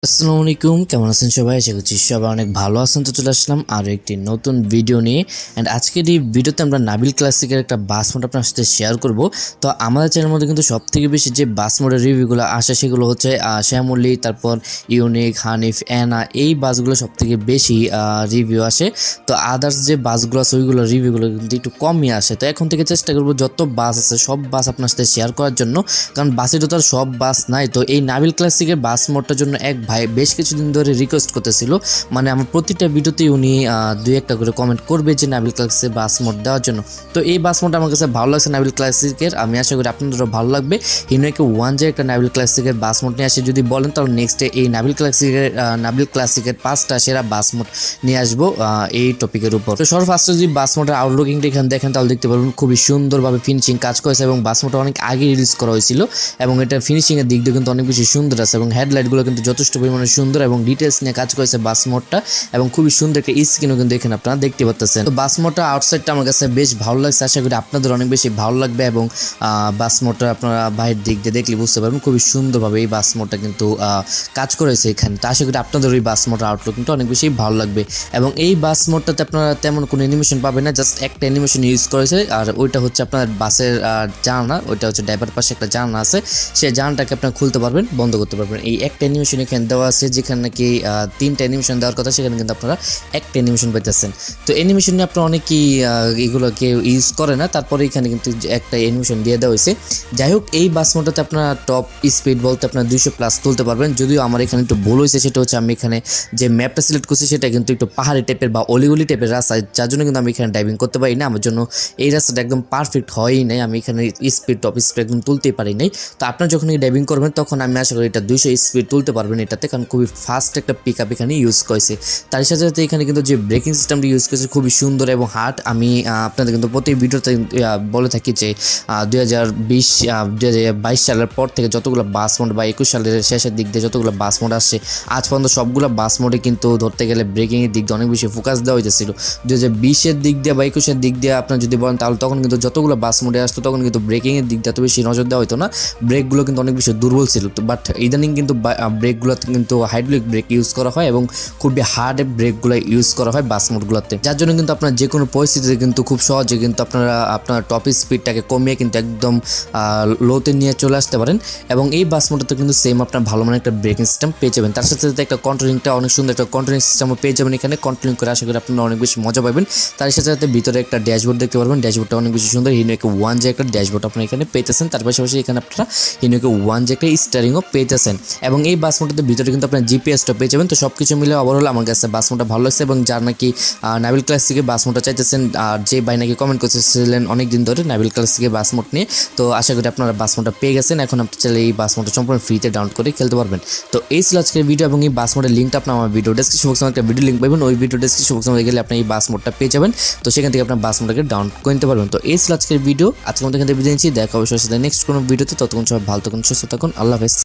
আসসালামু আলাইকুম, কেমন আছেন সবাই? আশা করছি সবাই অনেক ভালো আছেন। তো চলে আসলাম আরও একটি নতুন ভিডিও নিয়ে। অ্যান্ড আজকের এই ভিডিওতে আমরা নাবিল ক্লাসিকের একটা বাস মোড আপনার সাথে শেয়ার করব। তো আমাদের চ্যানেলের মধ্যে কিন্তু সবথেকে বেশি যে বাস মোডের রিভিউগুলো আসে সেগুলো হচ্ছে শ্যামলী, তারপর ইউনিক, হানিফ, অ্যানা, এই বাসগুলো সবথেকে বেশি রিভিউ আসে। তো আদার্স যে বাসগুলো আছে ওইগুলো রিভিউগুলো কিন্তু একটু কমই আসে। তো এখন থেকে চেষ্টা করবো যত বাস আছে সব বাস আপনার সাথে শেয়ার করার জন্য, কারণ বাসে তো তার সব বাস নাই। তো এই নাবিল ক্লাসিকের বাস মোডটার জন্য এক ভাই বেশ কিছুদিন ধরে রিকোয়েস্ট করতেছিল, মানে আমার প্রতিটা ভিডিওতেই উনি দুই একটা করে কমেন্ট করবে যে নাবিল ক্লাসিকের বাস মোড দেওয়ার জন্য। তো এই বাস মোডটা আমার কাছে ভালো লাগছে নাবিল ক্লাসিকের, আমি আশা করি আপনাদেরও ভালো লাগবে। হিনোকে ওয়ান যে একটা নাবিল ক্লাসিকের বাস মোড নিয়ে আসে যদি বলেন, তাহলে নেক্সটে এই নাবিল ক্লাসিকের 5টা সেরা বাস মোড নিয়ে আসবো এই টপিকের উপর। তো সর্ব ফার্স্টে যদি বাস মোডের আউটলুকিংটা এখানে দেখেন তাহলে দেখতে পারবেন খুবই সুন্দরভাবে ফিনিশিং কাজ করেছে, এবং বাস মোডটা অনেক আগে রিলিজ করা হয়েছিল এবং এটা ফিনিশিংয়ের দিক দিয়ে কিন্তু অনেক বেশি সুন্দর আছে, এবং হেডলাইটগুলো কিন্তু যথেষ্ট পরিমাণে সুন্দর এবং ডিটেলস নিয়ে কাজ করেছে বাস মোডটা, এবং খুবই সুন্দর একটা স্ক্রিনও কিন্তু এখানে আপনারা দেখতে পাচ্ছেন। তো বাস মোডটা আউটসাইডটা আমার কাছে বেশ ভালো লাগছে, আশা করি আপনাদের অনেক বেশি ভালো লাগবে, এবং বাস মোডটা আপনারা বাইরের দিক দিয়ে দেখলে বুঝতে পারবেন খুবই সুন্দরভাবে এই বাস মোডটা কিন্তু কাজ করেছে এখানে। তো আশা করি আপনাদের ওই বাস মোডের আউটলুক কিন্তু অনেক বেশি ভালো লাগবে, এবং এই বাস মোডটাতে আপনারা তেমন কোনো অ্যানিমেশন পাবেন না, জাস্ট একটা অ্যানিমেশন ইউজ করেছে, আর ওইটা হচ্ছে আপনার বাসের জানালা, ওইটা হচ্ছে ড্রাইভার পাশে একটা জানালা আছে, সেই জানালাটাকে আপনারা খুলতে পারবেন, বন্ধ করতে পারবেন। এই একটা অ্যানিমেশন এখানে দেওয়া আছে, যেখানে নাকি 3টা অ্যানিমেশন দেওয়ার কথা সেখানে কিন্তু আপনারা একটা অ্যানিমেশন পাইতেছেন। তো অ্যানিমেশন নিয়ে আপনারা অনেকেই এগুলোকে ইউজ করে না, তারপরে এখানে কিন্তু একটা অ্যানিমেশন দিয়ে দেওয়া হয়েছে। যাই হোক, এই বাস মোডটাতে আপনারা টপ স্পিড বলতে আপনার 200+ তুলতে পারবেন। যদিও আমার এখানে একটু ভুল হয়েছে, সেটা হচ্ছে আমি এখানে যে ম্যাপটা সিলেক্ট করছি সেটা কিন্তু একটু পাহাড়ি টাইপের বা অলিগলি টাইপের রাস্তা, যার জন্য কিন্তু আমি এখানে ড্রাইভিং করতে পারি না। আমার জন্য এই রাস্তাটা একদম পারফেক্ট হয়ই নাই, আমি এখানে টপ স্পিড একদম তুলতেই পারি নাই। তো আপনারা যখন এই ড্রাইভিং করবেন তখন আমি আশা করি এটা 200 স্পিড তুলতে পারবেন এটাতে, কারণ খুবই ফাস্ট একটা পিক আপ এখানে ইউজ করেছে। তার সাথে সাথে এখানে কিন্তু যে ব্রেকিং সিস্টেমটা ইউজ করেছে খুবই সুন্দর এবং হার্ড। আমি আপনাদের কিন্তু প্রতি ভিডিওতে বলে থাকি যে 2022 সালের পর থেকে যতগুলো বাস মোড বা 21 সালের শেষের দিক দিয়ে যতগুলো বাস মোড আসছে আজ পর্যন্ত সবগুলো বাস মোডে কিন্তু ধরতে গেলে ব্রেকিংয়ের দিক দিয়ে অনেক বেশি ফোকাস দেওয়া হয়েছিল। 2020-এর দিক দিয়ে বা 21-এর দিক দিয়ে আপনার যদি বলেন তাহলে তখন কিন্তু যতগুলো বাস মোডে আসতো তখন কিন্তু ব্রেকিংয়ের দিক দিয়ে এত বেশি নজর দেওয়া হতো না, ব্রেকগুলো কিন্তু অনেক বেশি দুর্বল ছিল। তো বাট ইদানিং কিন্তু ব্রেকগুলোতে কিন্তু হাইড্রোলিক ব্রেক ইউজ করা হয় এবং খুবই হার্ড ব্রেকগুলো ইউজ করা হয় বাস মোডগুলোতে, যার জন্য কিন্তু আপনার যে কোনো পরিস্থিতিতে কিন্তু খুব সহজে কিন্তু আপনারা আপনার টপ স্পিডটাকে কমিয়ে কিন্তু একদম লোতে নিয়ে চলে আসতে পারেন। এবং এই বাস মোডটাতে কিন্তু সেম আপনার ভালো মানের একটা ব্রেকিং সিস্টেম পেয়ে যাবেন, তার সাথে সাথে একটা কন্ট্রোলিংটা অনেক সুন্দর একটা কন্ট্রোলিং সিস্টেমও পেয়ে যাবেন এখানে। কন্ট্রোলিং করে আশা করি আপনারা অনেক বেশি মজা পাবেন। তার সাথে সাথে ভিতরে একটা ড্যাশবোর্ড দেখতে পারবেন, ড্যাশবোর্ডটা অনেক বেশি সুন্দর। হিনোকে ওয়ান যে একটা ড্যাশবোর্ড আপনারা এখানে পেতেছেন, তার পাশাপাশি এখানে আপনারা হিনোকে ওয়ান যে একটা স্টিয়ারিংও পেতেছেন, এবং এই বাস মোডটাতে ভিতরে কিন্তু আপনার জিপিএসটা পেয়ে যাবেন। তো সব কিছু মিলে ওভারঅল আমার কাছে বাস মোডটা ভালো লাগছে, এবং যার নাকি নাবিল ক্লাসিকে বাস মোডটা চাইতেছেন, আর যে ভাই নাকি কমেন্ট করতেছিলেন অনেকদিন ধরে নাবিল ক্লাসিকে বাস মোড নিয়ে, তো আশা করি আপনারা বাস মোডটা পেয়ে গেছেন। এখন আপনি চাইলে এই বাস মোডটা সম্পূর্ণ ফ্রিতে ডাউনলোড করে খেলতে পারবেন। তো এই ছিল আজকের ভিডিও, এবং এই বাস মোডের লিঙ্কটা আপনার আমার ভিডিও ডেসক্রিপশন বক্সে একটা ভিডিও লিঙ্ক পাবেন, ওই ভিডিও ডেসক্রিপশন বক্সে গেলে আপনি এই বাস মোডটা পেয়ে যাবেন। তো সেখান থেকে আপনার বাস মোডটাকে ডাউনলোড করে নিতে পারবেন। তো এই ছিল আজকের ভিডিও, আজকের মধ্যে এখান থেকে বিদায় নিচ্ছি। দেখা অবশ্যই সাথে নেক্সট কোনো ভিডিওতে, ততক্ষণ সবাই ভালো থাকুন, সুস্থ থাকুন, আল্লাহ হাফেজ।